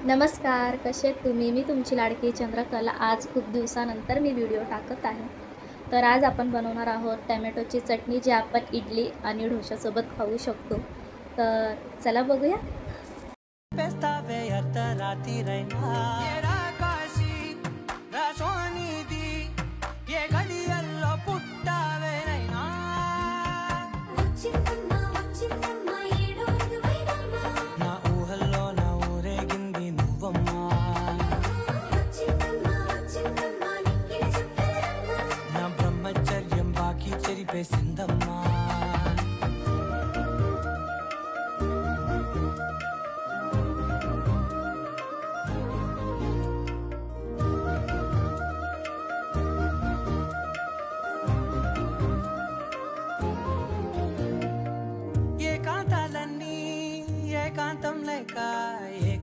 नमस्कार, कसे आहेत तुम्ही? मी तुमची लाडकी चंद्रकला. आज खूप दिवसानंतर मी व्हिडिओ टाकत आहे. तर आज आपण बनवणार आहोत टोमॅटोची चटणी, जी आपण इडली आणि डोशासोबत खाऊ शकतो. तर चला बघूया.